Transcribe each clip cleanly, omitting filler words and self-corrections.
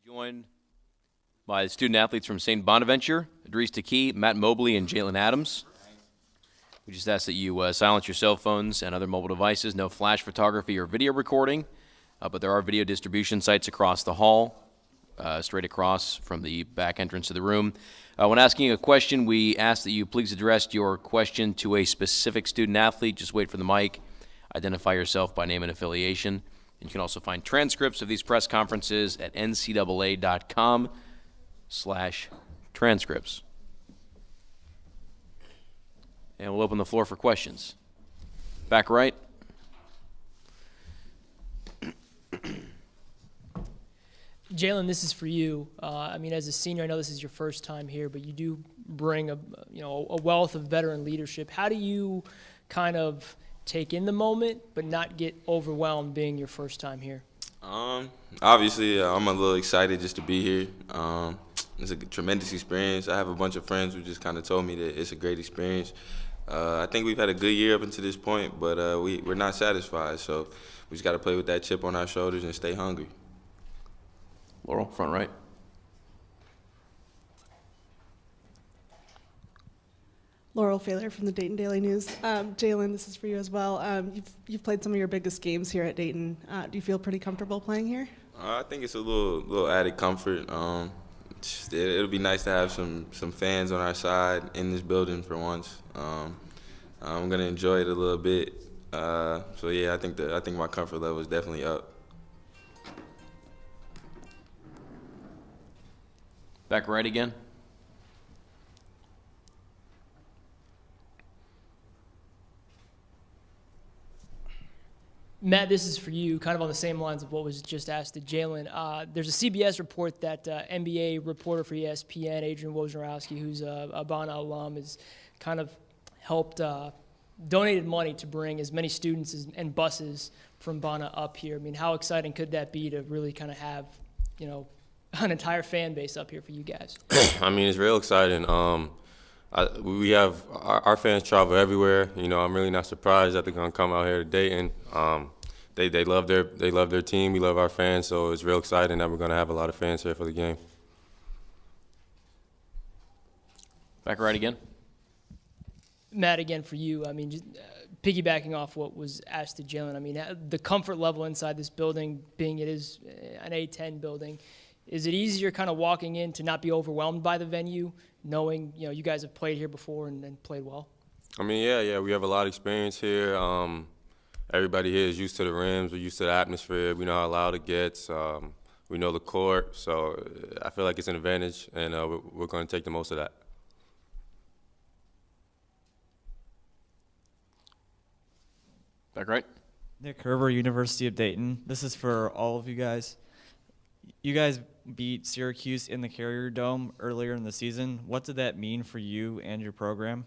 Joined by the student athletes from St. Bonaventure, Idris Taki, Matt Mobley, and Jalen Adams. We just ask that you silence your cell phones and other mobile devices. No flash photography or video recording, but there are video distribution sites across the hall, straight across from the back entrance to the room. When asking a question, we ask that you please address your question to a specific student athlete. Just wait for the mic. Identify yourself by name and affiliation. And you can also find transcripts of these press conferences at ncaa.com/transcripts. And we'll open the floor for questions. Back right. Jalen, this is for you. As a senior, I know this is your first time here, but you do bring a wealth of veteran leadership. How do you kind of take in the moment but not get overwhelmed being your first time here? Obviously, I'm a little excited just to be here. It's a tremendous experience. I have a bunch of friends who just kind of told me that it's a great experience. I think we've had a good year up until this point, but we're not satisfied. So we just got to play with that chip on our shoulders and stay hungry. Laurel, front right. Laurel Failer from the Dayton Daily News. Jalen, this is for you as well. You've played some of your biggest games here at Dayton. Do you feel pretty comfortable playing here? I think it's a little added comfort. It'll be nice to have some fans on our side in this building for once. I'm gonna enjoy it a little bit. So yeah, I think my comfort level is definitely up. Back right again. Matt, this is for you, kind of on the same lines of what was just asked to Jalen. There's a CBS report that NBA reporter for ESPN, Adrian Wojnarowski, who's a Bana alum, has kind of helped, donated money to bring as many students and buses from Bana up here. I mean, how exciting could that be to really kind of have, an entire fan base up here for you guys? I mean, it's real exciting. We have our fans travel everywhere. I'm really not surprised that they're gonna come out here to Dayton. They love their team. We love our fans, so it's real exciting that we're gonna have a lot of fans here for the game. Back right again. Matt, again for you. I mean, just, piggybacking off what was asked to Jalen. I mean, the comfort level inside this building, being it is an A10 building. Is it easier kind of walking in to not be overwhelmed by the venue, knowing, you guys have played here before and played well? I mean, yeah, we have a lot of experience here. Everybody here is used to the rims. We're used to the atmosphere. We know how loud it gets. We know the court. So I feel like it's an advantage, and we're going to take the most of that. Back right. Nick Herber, University of Dayton. This is for all of you guys. You guys beat Syracuse in the Carrier Dome earlier in the season. What did that mean for you and your program?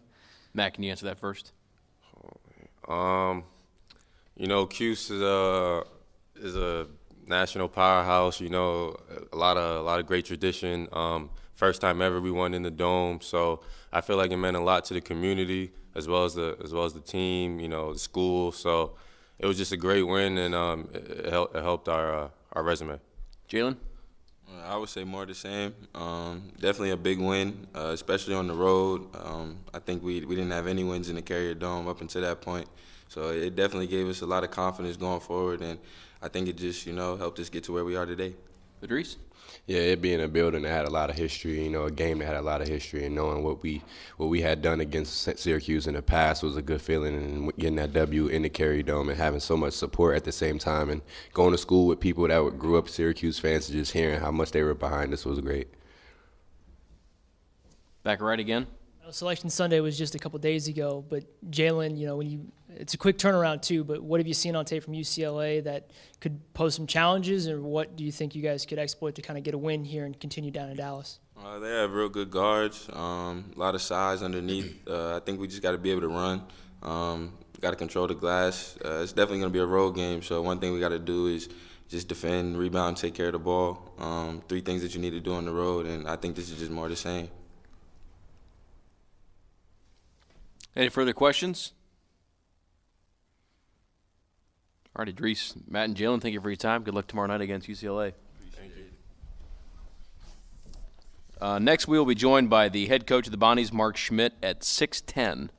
Matt, can you answer that first? Cuse is a national powerhouse. A lot of great tradition. First time ever we won in the Dome, so I feel like it meant a lot to the community as well as the team. The school. So it was just a great win, and it helped our resume. Jalen? I would say more the same. Definitely a big win, especially on the road. I think we didn't have any wins in the Carrier Dome up until that point. So it definitely gave us a lot of confidence going forward, and I think it just, helped us get to where we are today. Idris? Yeah, it being a building that had a lot of history, a game that had a lot of history, and knowing what we had done against Syracuse in the past was a good feeling, and getting that W in the Carrier Dome and having so much support at the same time, and going to school with people that grew up Syracuse fans and just hearing how much they were behind us was great. Back right again. Selection Sunday was just a couple days ago, but Jalen, it's a quick turnaround too, but what have you seen on tape from UCLA that could pose some challenges, and what do you think you guys could exploit to kind of get a win here and continue down in Dallas? They have real good guards, a lot of size underneath. I think we just got to be able to run, got to control the glass. It's definitely going to be a road game, so one thing we got to do is just defend, rebound, take care of the ball. 3 things that you need to do on the road, and I think this is just more the same. Any further questions? All right, Idris, Matt, and Jalen, thank you for your time. Good luck tomorrow night against UCLA. Thank you. Next, we will be joined by the head coach of the Bonnies, Mark Schmidt, at 6:10.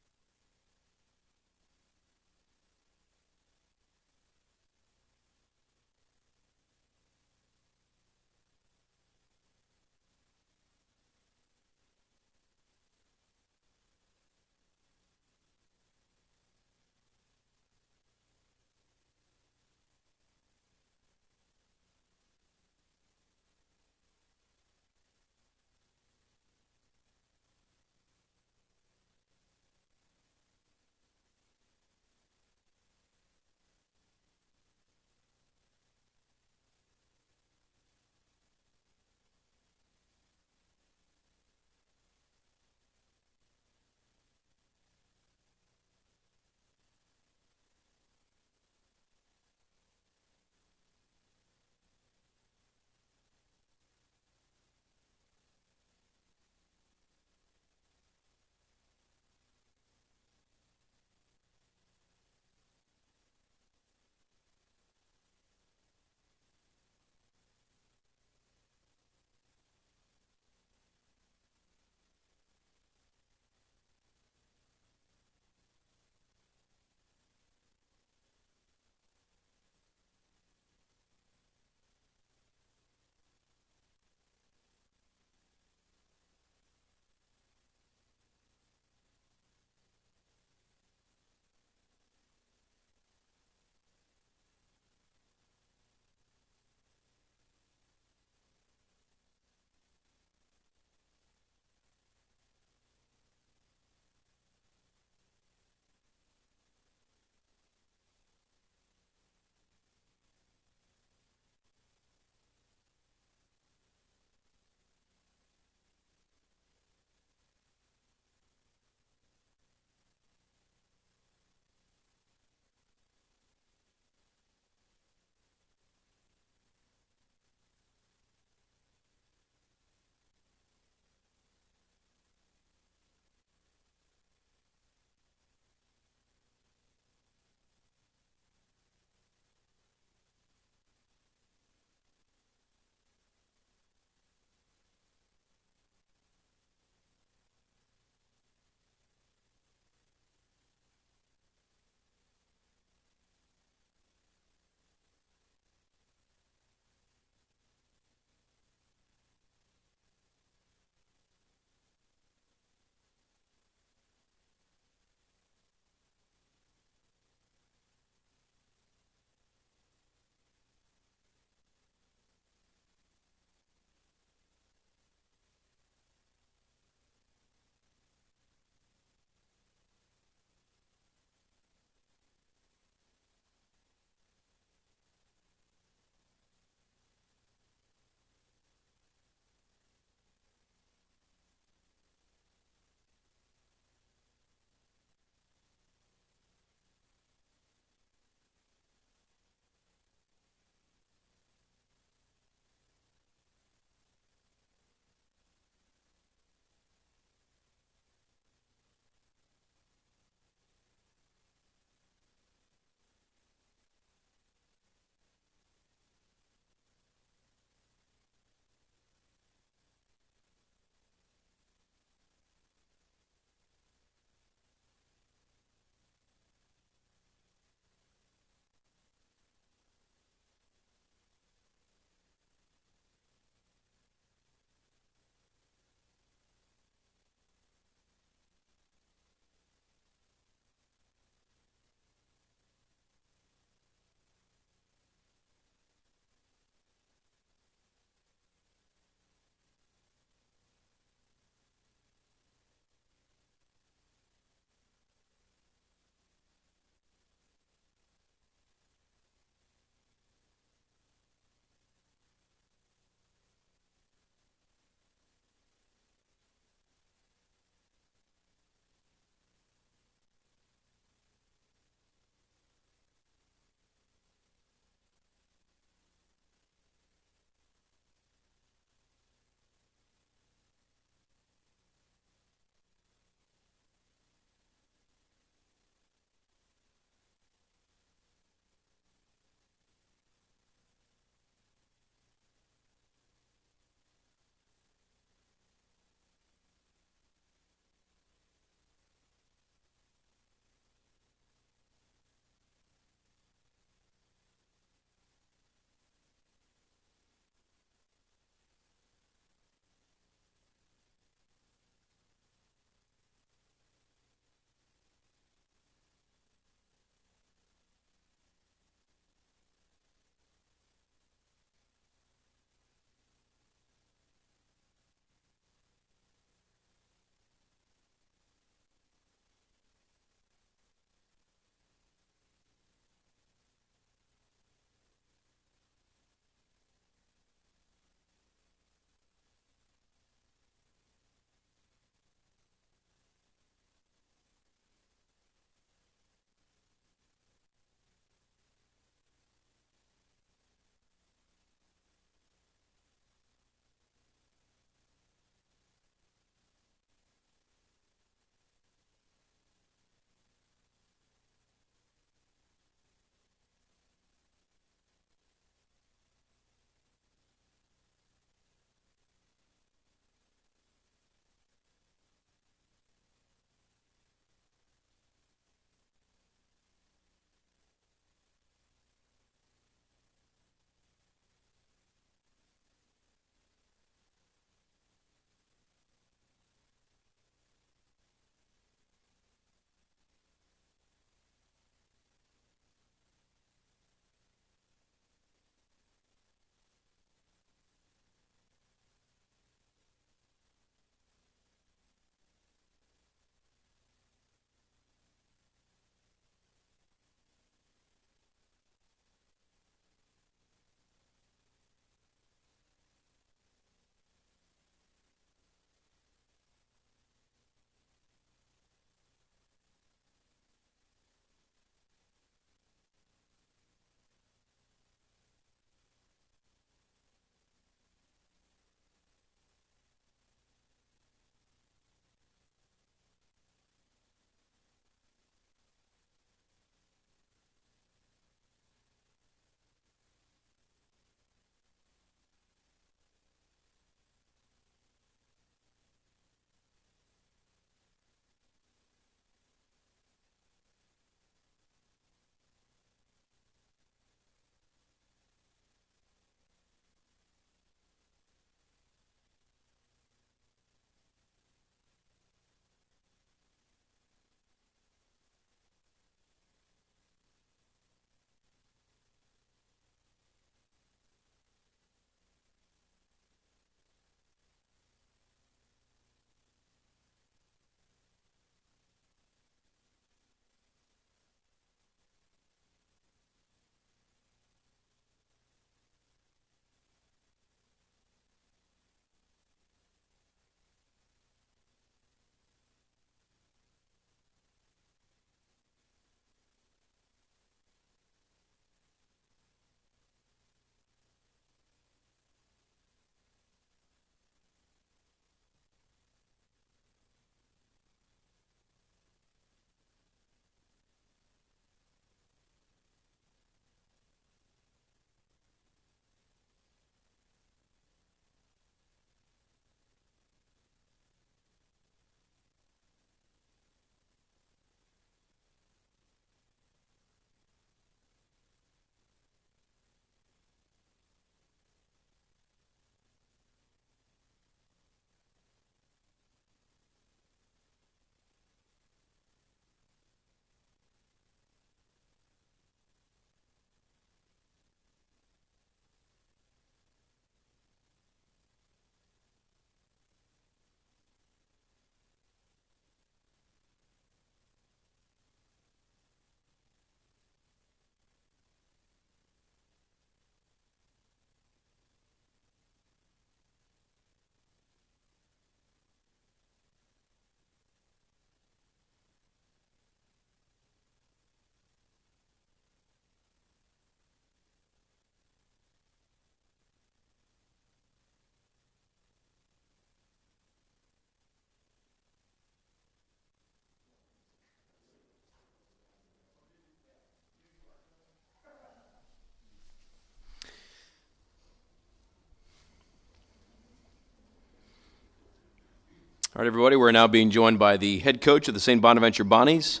All right, everybody, we're now being joined by the head coach of the St. Bonaventure Bonnies,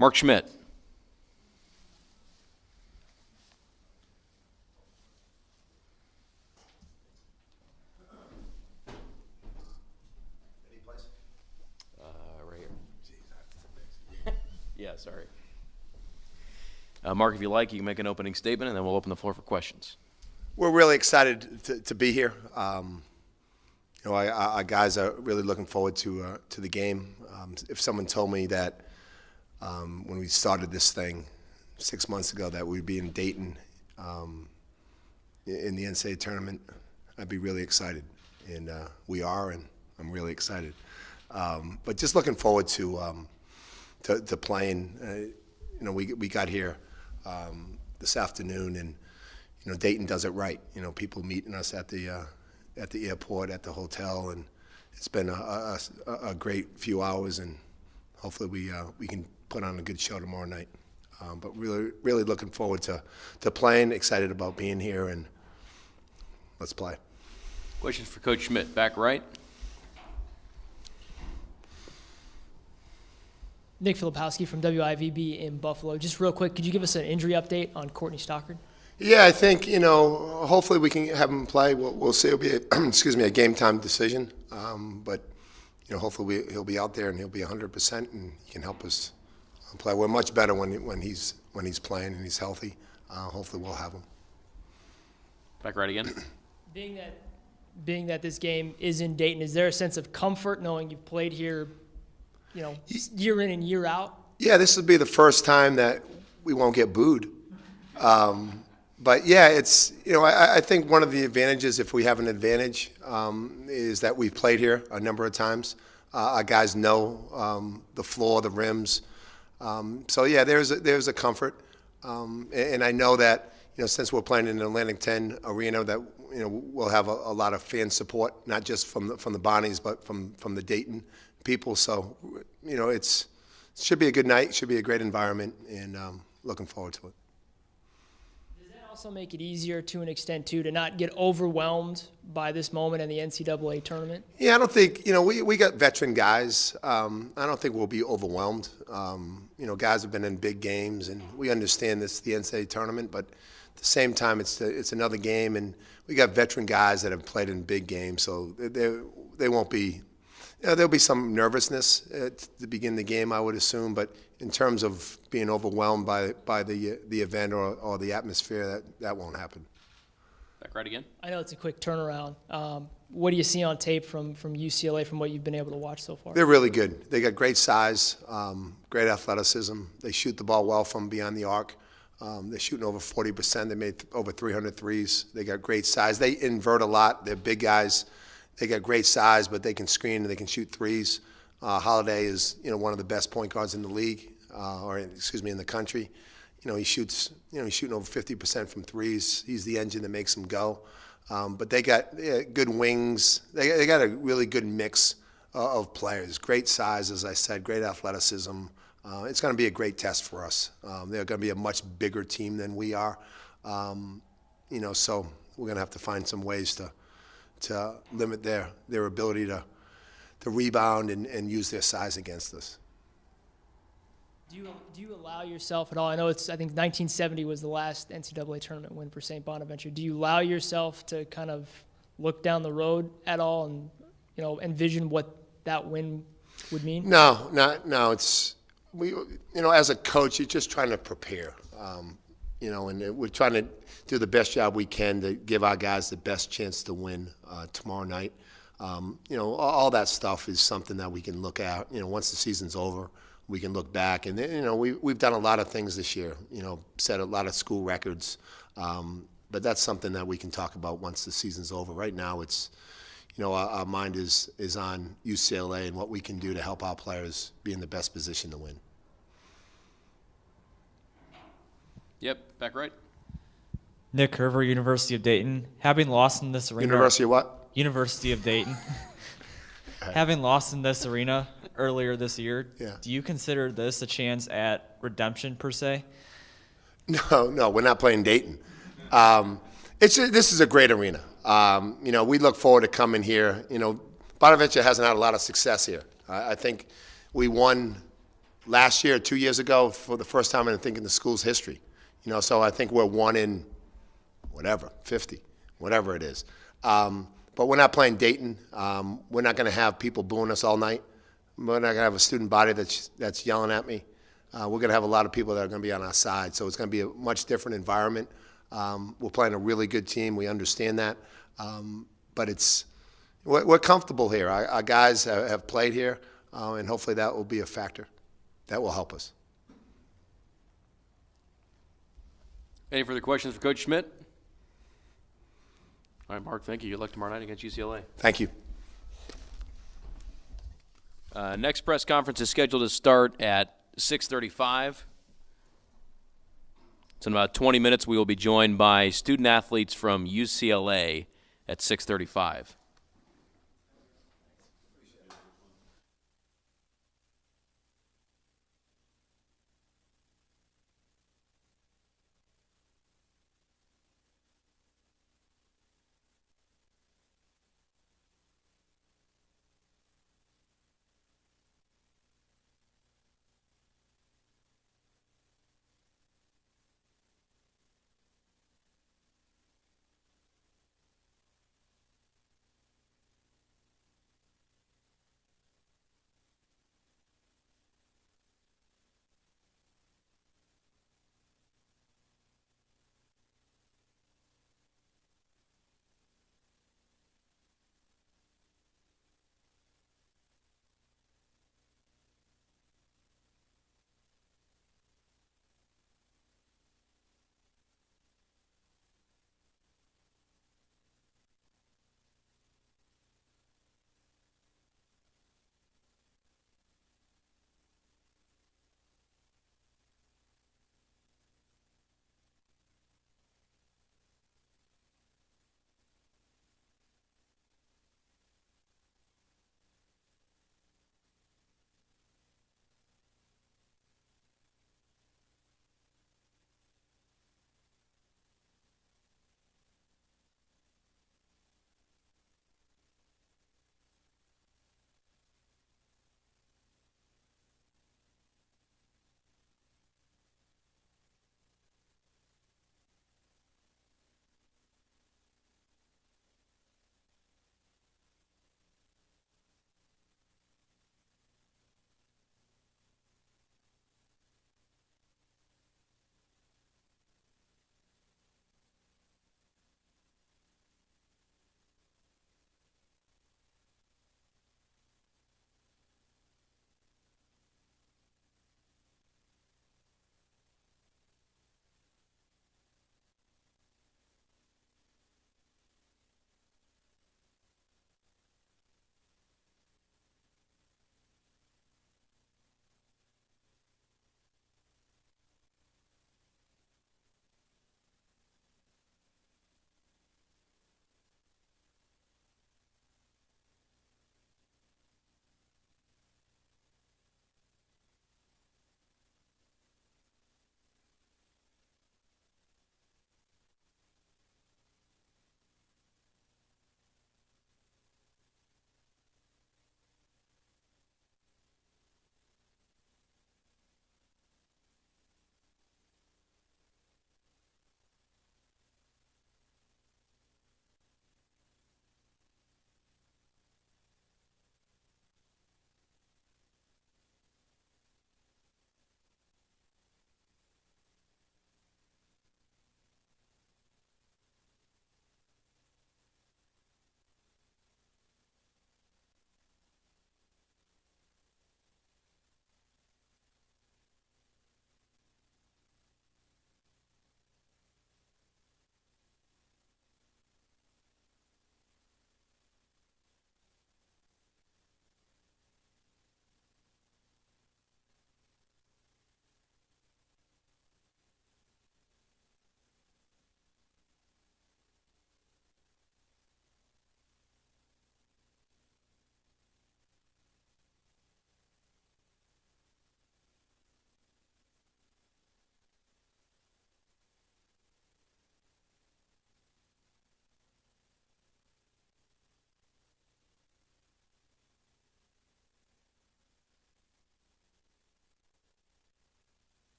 Mark Schmidt. Right here. Yeah, sorry. Mark, if you like, you can make an opening statement, and then we'll open the floor for questions. We're really excited to be here. Our guys are really looking forward to the game. If someone told me that when we started this thing 6 months ago that we'd be in Dayton in the NCAA tournament, I'd be really excited. And we are, and I'm really excited. But just looking forward to playing. We got here this afternoon, and Dayton does it right. People meeting us at the airport, at the hotel, and it's been a great few hours, and hopefully we can put on a good show tomorrow night. But really looking forward to playing, excited about being here, and let's play. Questions for Coach Schmidt, back right. Nick Filipowski from WIVB in Buffalo. Just real quick, could you give us an injury update on Courtney Stockard? Yeah, I think, hopefully we can have him play. We'll see. It'll be, a game time decision. But, hopefully he'll be out there and he'll be 100% and he can help us play. We're much better when he's playing and he's healthy. Hopefully we'll have him. Back right again. Being that this game is in Dayton, is there a sense of comfort knowing you've played here, year in and year out? Yeah, this will be the first time that we won't get booed. But yeah, it's, I think one of the advantages, if we have an advantage, is that we've played here a number of times. Our guys know the floor, the rims. So yeah, there's a comfort. And I know that, since we're playing in the Atlantic 10 arena, that, we'll have a lot of fan support, not just from the Bonnies, but from the Dayton people. So, it should be a good night, should be a great environment, and looking forward to it. Also make it easier to an extent too to not get overwhelmed by this moment in the NCAA tournament? Yeah, I don't think, we got veteran guys. I don't think we'll be overwhelmed. Guys have been in big games, and we understand this, the NCAA tournament, but at the same time, it's another game, and we got veteran guys that have played in big games, so they won't be, there'll be some nervousness at the beginning of the game, I would assume, but in terms of being overwhelmed by the event or the atmosphere, that won't happen. Back right again. I know it's a quick turnaround. What do you see on tape from UCLA from what you've been able to watch so far? They're really good. They got great size, great athleticism. They shoot the ball well from beyond the arc. They're shooting over 40%. They made over 300 threes. They got great size. They invert a lot. They're big guys. They got great size, but they can screen and they can shoot threes. Holiday is, one of the best point guards in the league, in the country. He's shooting over 50% from threes. He's the engine that makes them go. But they got good wings. They got a really good mix of players. Great size, as I said, great athleticism. It's going to be a great test for us. They're going to be a much bigger team than we are. So we're going to have to find some ways to limit their ability to rebound and use their size against us. Do you allow yourself at all? I know I think 1970 was the last NCAA tournament win for St. Bonaventure. Do you allow yourself to kind of look down the road at all and envision what that win would mean? No. It's as a coach, you're just trying to prepare. And we're trying to do the best job we can to give our guys the best chance to win tomorrow night. All that stuff is something that we can look at. Once the season's over, we can look back. And we've done a lot of things this year. Set a lot of school records. But that's something that we can talk about once the season's over. Right now, it's our mind is on UCLA and what we can do to help our players be in the best position to win. Yep, back right. Nick Kerver, University of Dayton. Having lost in this arena. University of what? University of Dayton. Having lost in this arena earlier this year, yeah. Do you consider this a chance at redemption per se? No, we're not playing Dayton. This is a great arena. We look forward to coming here. Bonaventure hasn't had a lot of success here. I think we won last year, 2 years ago, for the first time I think in the school's history. So I think we're 1 in whatever, 50, whatever it is. But we're not playing Dayton. We're not going to have people booing us all night. We're not going to have a student body that's yelling at me. We're going to have a lot of people that are going to be on our side. So it's going to be a much different environment. We're playing a really good team. We understand that. But we're comfortable here. Our guys have played here, and hopefully that will be a factor. That will help us. Any further questions for Coach Schmidt? All right, Mark, thank you. Good luck tomorrow night against UCLA. Thank you. Next press conference is scheduled to start at 6:35. So in about 20 minutes, we will be joined by student athletes from UCLA at 6:35.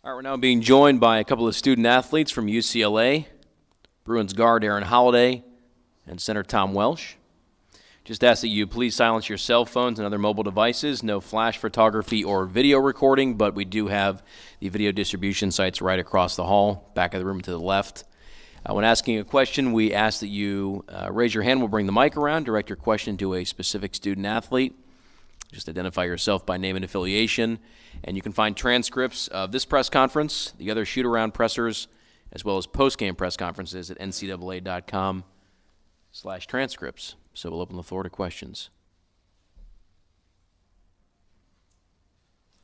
All right, we're now being joined by a couple of student athletes from UCLA, Bruins guard Aaron Holliday and center Tom Welsh. Just ask that you please silence your cell phones and other mobile devices. No flash photography or video recording, but we do have the video distribution sites right across the hall, back of the room to the left. When asking a question, we ask that you raise your hand. We'll bring the mic around, direct your question to a specific student athlete. Just identify yourself by name and affiliation. And you can find transcripts of this press conference, the other shoot-around pressers, as well as post-game press conferences at ncaa.com/transcripts. So we'll open the floor to questions.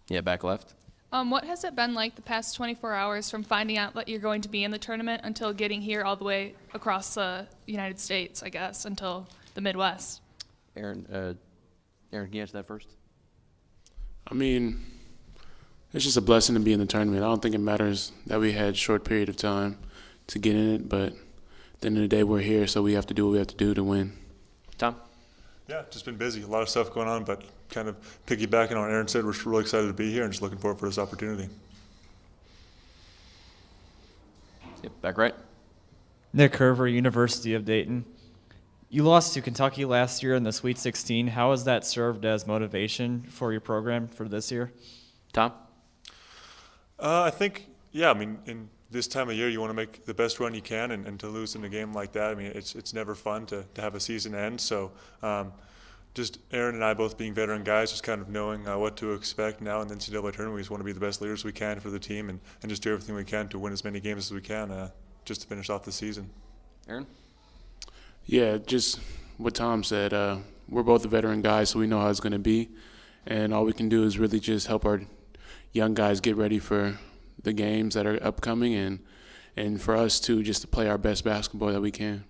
Yeah, back left. What has it been like the past 24 hours from finding out that you're going to be in the tournament until getting here all the way across the United States, I guess, until the Midwest? Aaron, can you answer that first? I mean, it's just a blessing to be in the tournament. I don't think it matters that we had a short period of time to get in it, but at the end of the day, we're here, so we have to do what we have to do to win. Tom? Yeah, just been busy. A lot of stuff going on, but kind of piggybacking on what Aaron said, we're really excited to be here and just looking forward for this opportunity. Yep, back right. Nick Herver, University of Dayton. You lost to Kentucky last year in the Sweet 16. How has that served as motivation for your program for this year? Tom? I think, yeah, I mean, in this time of year, you want to make the best run you can, and to lose in a game like that, I mean, it's never fun to have a season end. So just Aaron and I both being veteran guys, just kind of knowing what to expect now in the NCAA tournament. We just want to be the best leaders we can for the team and just do everything we can to win as many games as we can just to finish off the season. Aaron? Yeah, just what Tom said. We're both the veteran guys, so we know how it's going to be. And all we can do is really just help our young guys get ready for the games that are upcoming and for us, too, just to play our best basketball that we can.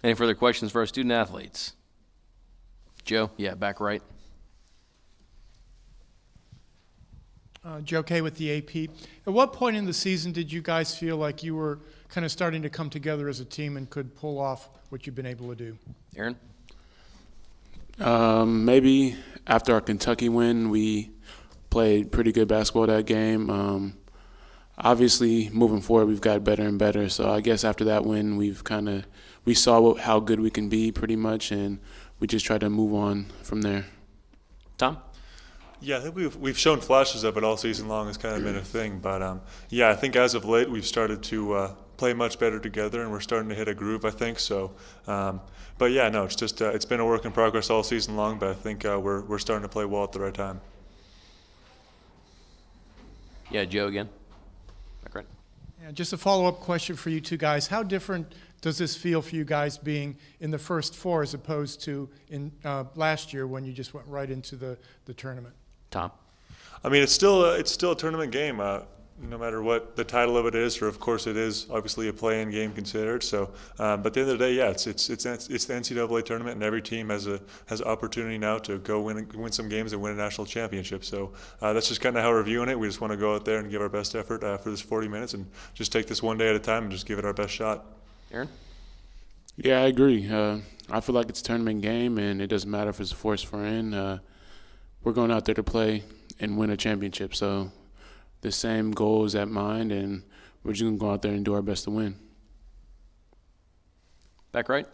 Any further questions for our student athletes? Joe? Yeah, back right. Joe Kay with the AP. At what point in the season did you guys feel like you were kind of starting to come together as a team and could pull off what you've been able to do? Aaron? Maybe after our Kentucky win, we played pretty good basketball that game. Obviously, moving forward, we've got better and better. So I guess after that win, we saw how good we can be pretty much, and we just tried to move on from there. Tom? Yeah, I think we've shown flashes of it all season long. It's kind of been a thing, but yeah, I think as of late we've started to play much better together, and we're starting to hit a groove, I think. So, but yeah, no, it's just it's been a work in progress all season long, but I think we're starting to play well at the right time. Yeah, Joe again. Back right. Yeah, just a follow-up question for you two guys. How different does this feel for you guys being in the first four as opposed to in last year when you just went right into the tournament? Tom? I mean, it's still a tournament game, no matter what the title of it is, or of course it is obviously a play-in game considered. So, but at the end of the day, yeah, it's the NCAA tournament, and every team has opportunity now to go win some games and win a national championship. So that's just kind of how we're viewing it. We just want to go out there and give our best effort for this 40 minutes, and just take this one day at a time and just give it our best shot. Aaron? Yeah, I agree. I feel like it's a tournament game, and it doesn't matter if it's the fourth we're in. We're going out there to play and win a championship. So the same goal is at mind, and we're just going to go out there and do our best to win. Back right.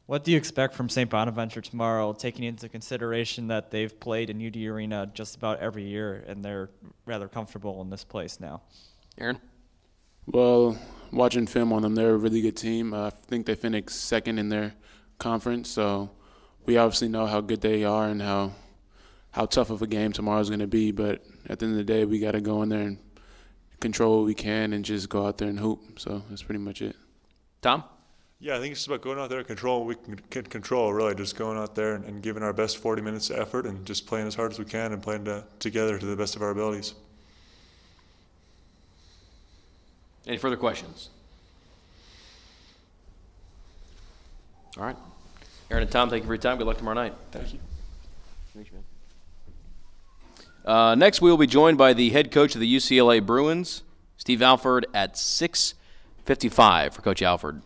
What do you expect from St. Bonaventure tomorrow, taking into consideration that they've played in UD Arena just about every year, and they're rather comfortable in this place now? Aaron? Well, watching film on them, they're a really good team. I think they finished second in their conference, so we obviously know how good they are and how tough of a game tomorrow's going to be. But at the end of the day, we got to go in there and control what we can and just go out there and hoop. So that's pretty much it. Tom? Yeah, I think it's just about going out there and control what we can control, really. Just going out there and giving our best 40 minutes of effort and just playing as hard as we can and playing together to the best of our abilities. Any further questions? All right. Aaron and Tom, thank you for your time. Good luck tomorrow night. Thank you. Next, we will be joined by the head coach of the UCLA Bruins, Steve Alford at 6:55 for Coach Alford.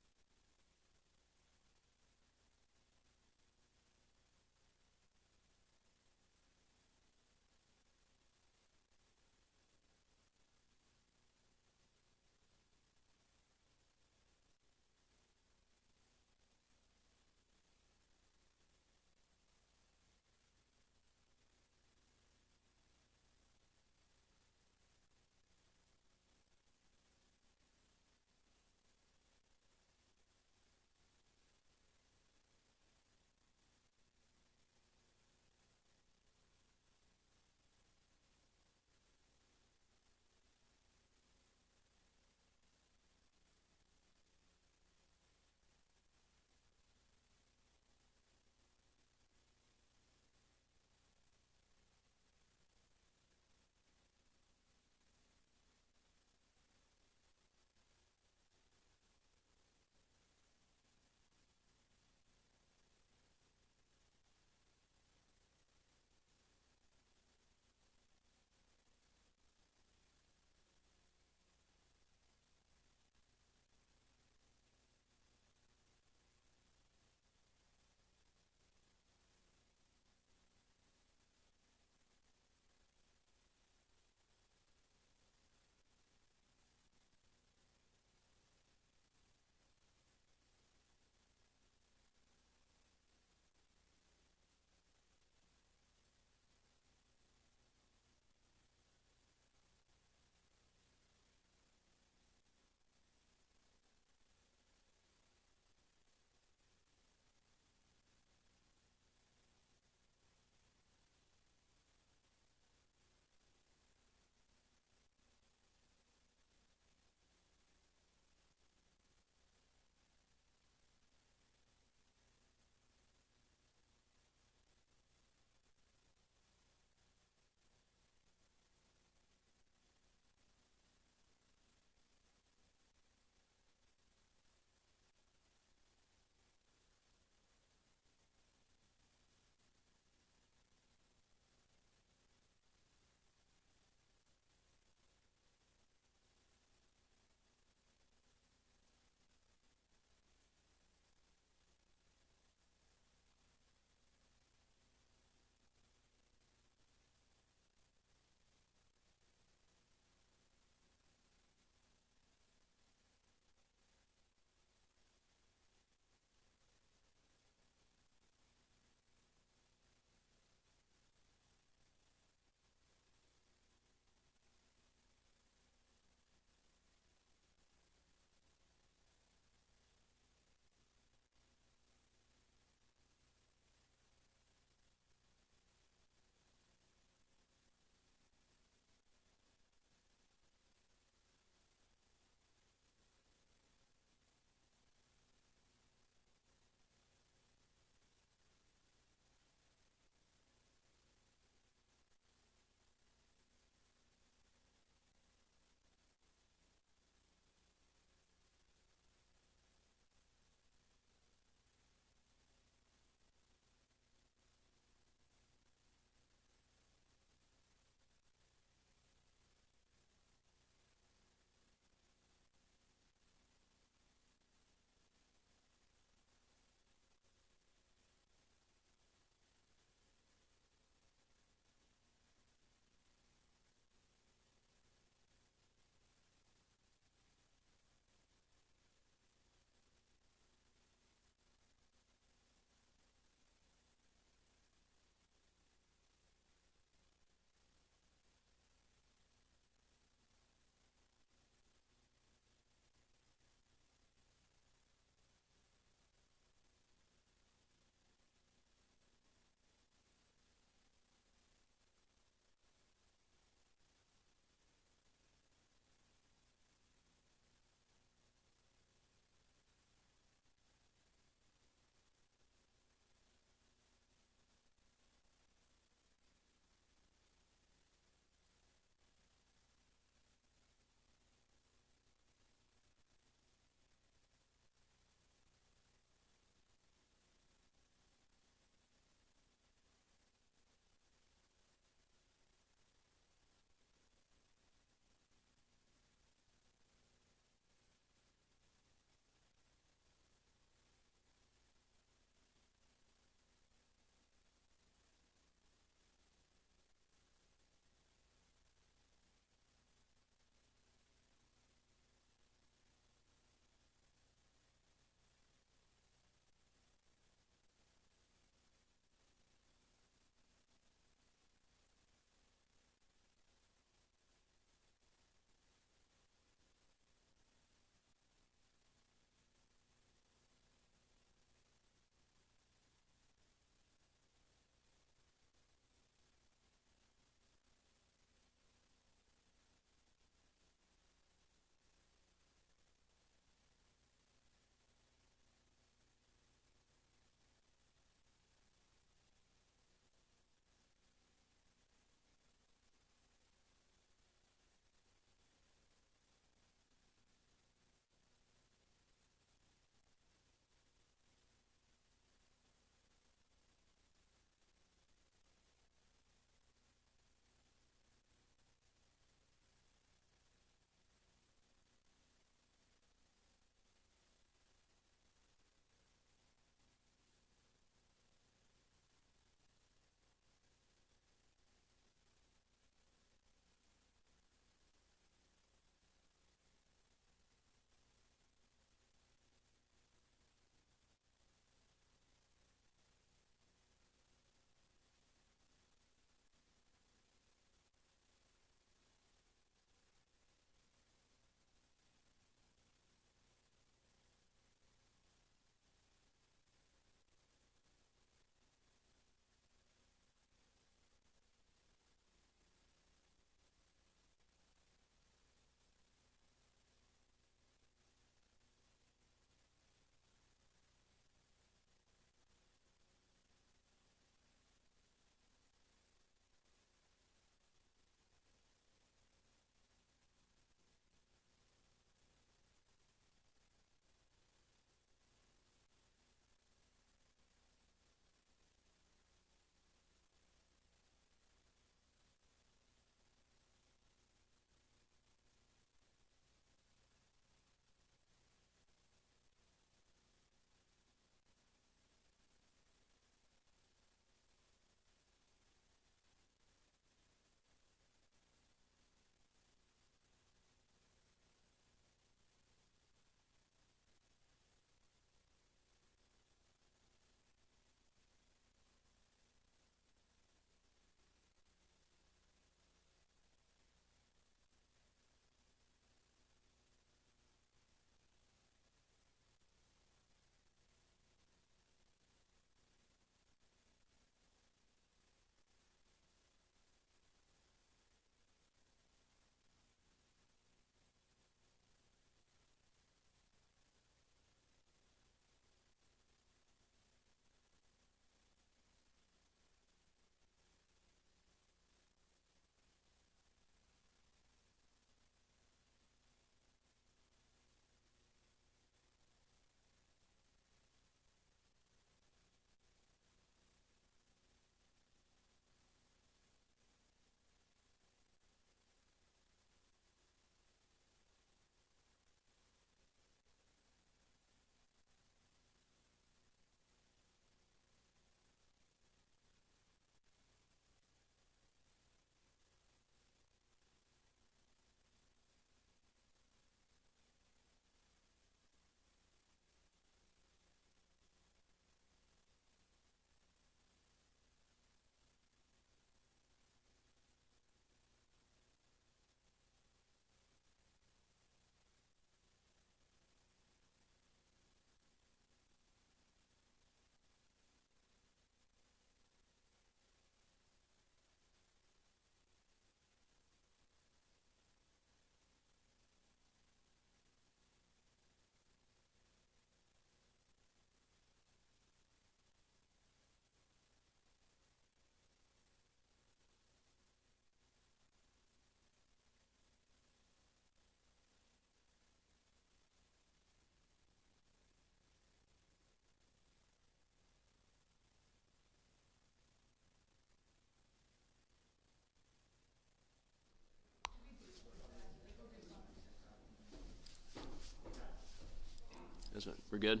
We're good?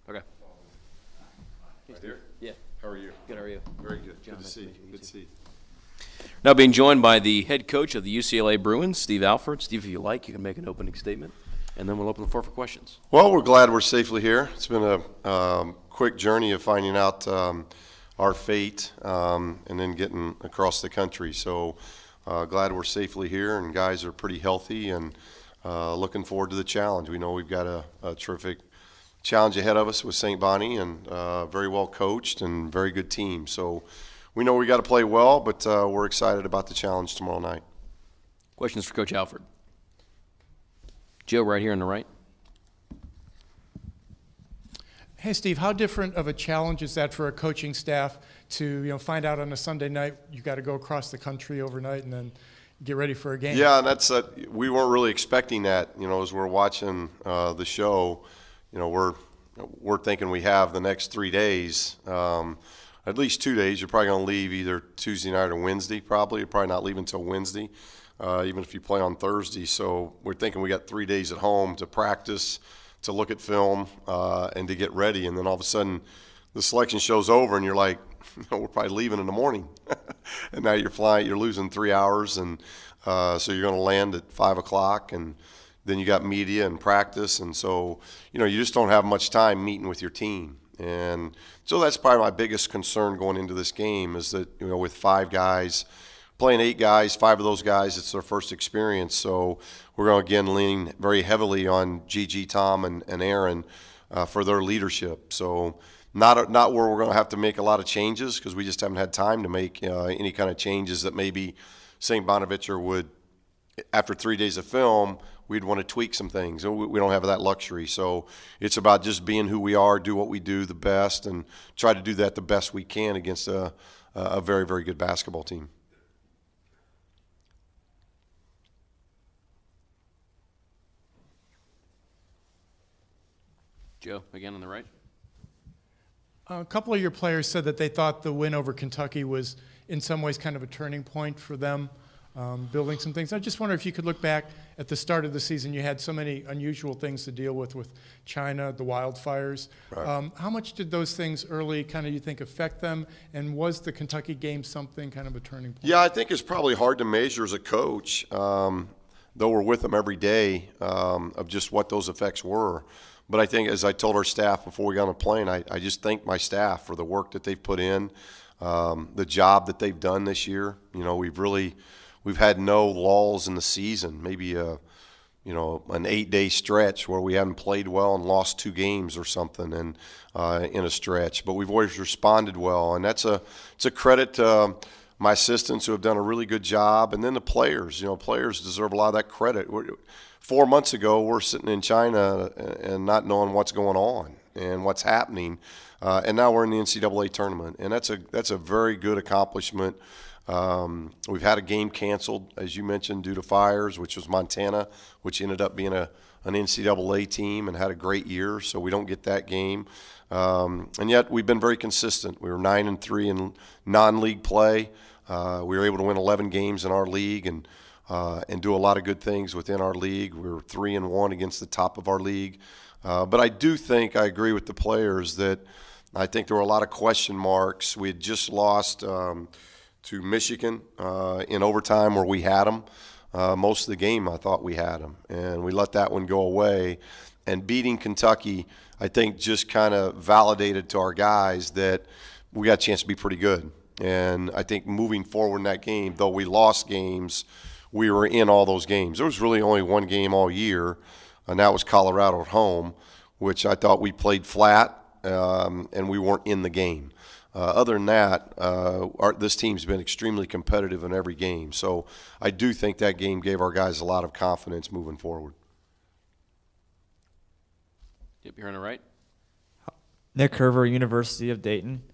Okay. Right here? Yeah. How are you? Good, how are you? Very good. John, Good to nice see to you. meet you. You Good to too. see you. Now being joined by the head coach of the UCLA Bruins, Steve Alford. Steve, if you like, you can make an opening statement, and then we'll open the floor for questions. Well, we're glad we're safely here. It's been a quick journey of finding out our fate and then getting across the country. So glad we're safely here, and guys are pretty healthy and looking forward to the challenge. We know we've got a terrific challenge ahead of us with St. Bonnie, and very well coached and very good team. So we know we got to play well, but we're excited about the challenge tomorrow night. Questions for Coach Alford? Joe, right here on the right. Hey, Steve, how different of a challenge is that for a coaching staff to find out on a Sunday night you got to go across the country overnight and then get ready for a game? Yeah, and that's we weren't really expecting that. As we're watching the show, we're thinking we have the next 3 days. At least 2 days. You're probably going to leave either Tuesday night or Wednesday, probably. You're probably not leaving until Wednesday, even if you play on Thursday. So we're thinking we got 3 days at home to practice, to look at film, and to get ready. And then all of a sudden the selection show's over, and you're like, we're probably leaving in the morning. And now you're losing 3 hours, and so you're going to land at 5 o'clock, and then you got media and practice. And so, you just don't have much time meeting with your team. And so that's probably my biggest concern going into this game is that, with 5 guys, playing 8 guys, 5 of those guys, it's their first experience. So we're going to, again, lean very heavily on Gigi, Tom, and Aaron for their leadership. So not where we're going to have to make a lot of changes, because we just haven't had time to make any kind of changes that maybe St. Bonaventure would, after 3 days of film, we'd want to tweak some things. We don't have that luxury. So it's about just being who we are, do what we do the best, and try to do that the best we can against a very, very good basketball team. Joe, again on the right. A couple of your players said that they thought the win over Kentucky was in some ways kind of a turning point for them, building some things. I just wonder if you could look back at the start of the season. You had so many unusual things to deal with China, the wildfires. Right. How much did those things early kind of, you think, affect them? And was the Kentucky game something kind of a turning point? Yeah, I think it's probably hard to measure as a coach, though we're with them every day, of just what those effects were. But I think, as I told our staff before we got on the plane, I just thank my staff for the work that they've put in, the job that they've done this year. We've had no lulls in the season, maybe an 8-day stretch where we haven't played well and lost 2 games or something, and in a stretch. But we've always responded well, and it's a credit to my assistants who have done a really good job, and then the players. Players deserve a lot of that credit. 4 months ago, we're sitting in China and not knowing what's going on and what's happening, and now we're in the NCAA tournament, and that's a very good accomplishment. We've had a game canceled, as you mentioned, due to fires, which was Montana, which ended up being an NCAA team and had a great year, so we don't get that game. And yet we've been very consistent. We were 9-3 in non-league play. We were able to win 11 games in our league and do a lot of good things within our league. We were 3-1 against the top of our league. But I do think I agree with the players that I think there were a lot of question marks. We had just lost to Michigan in overtime where we had them. Most of the game I thought we had them, and we let that one go away. And beating Kentucky, I think, just kind of validated to our guys that we got a chance to be pretty good. And I think moving forward in that game, though we lost games, we were in all those games. There was really only one game all year, and that was Colorado at home, which I thought we played flat, and we weren't in the game. Other than that, this team's been extremely competitive in every game. So I do think that game gave our guys a lot of confidence moving forward. Yep, you're on the right. Nick Herver, University of Dayton.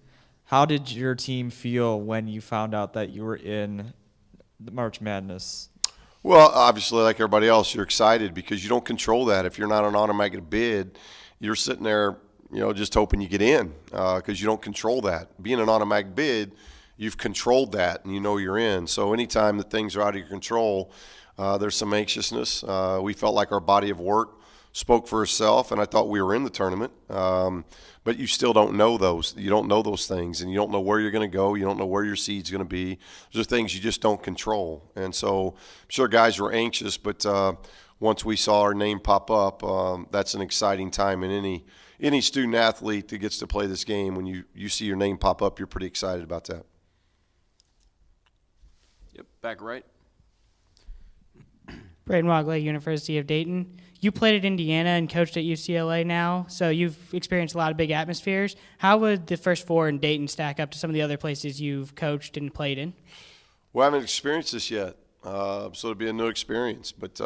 How did your team feel when you found out that you were in the March Madness? Well, obviously, like everybody else, you're excited because you don't control that. If you're not an automatic bid, you're sitting there, just hoping you get in because you don't control that. Being an automatic bid, you've controlled that and you're in. So anytime that things are out of your control, there's some anxiousness. We felt like our body of work spoke for itself, and I thought we were in the tournament. But you still don't know those. You don't know those things, and you don't know where you're going to go. You don't know where your seed's going to be. Those are things you just don't control. And so I'm sure guys were anxious, but once we saw our name pop up, that's an exciting time in any student athlete that gets to play this game. When you see your name pop up, you're pretty excited about that. Yep, back right. Braden Wagley, University of Dayton. You played at Indiana and coached at UCLA now, so you've experienced a lot of big atmospheres. How would the first four in Dayton stack up to some of the other places you've coached and played in? Well, I haven't experienced this yet, so it'll be a new experience. But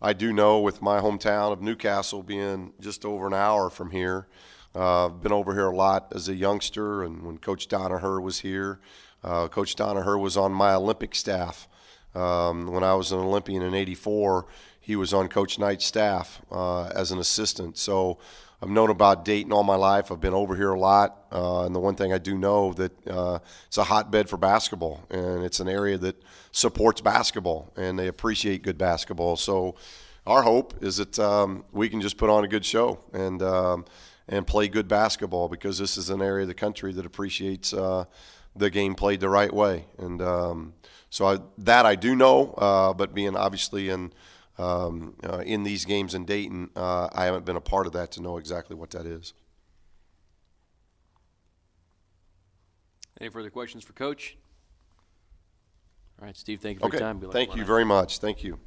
I do know with my hometown of Newcastle being just over an hour from here, I've been over here a lot as a youngster, and when Coach Donaher was here. Coach Donaher was on my Olympic staff. When I was an Olympian in '84, he was on Coach Knight's staff as an assistant. So I've known about Dayton all my life. I've been over here a lot. And the one thing I do know that it's a hotbed for basketball, and it's an area that supports basketball, and they appreciate good basketball. So our hope is that we can just put on a good show and play good basketball, because this is an area of the country that appreciates the game played the right way. And that I do know, but being obviously in these games in Dayton, I haven't been a part of that to know exactly what that is. Any further questions for Coach? All right, Steve, thank you for your time. Thank you very much. Thank you.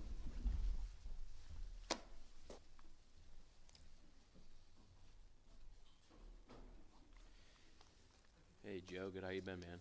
Hey, Joe, good. How you been, man?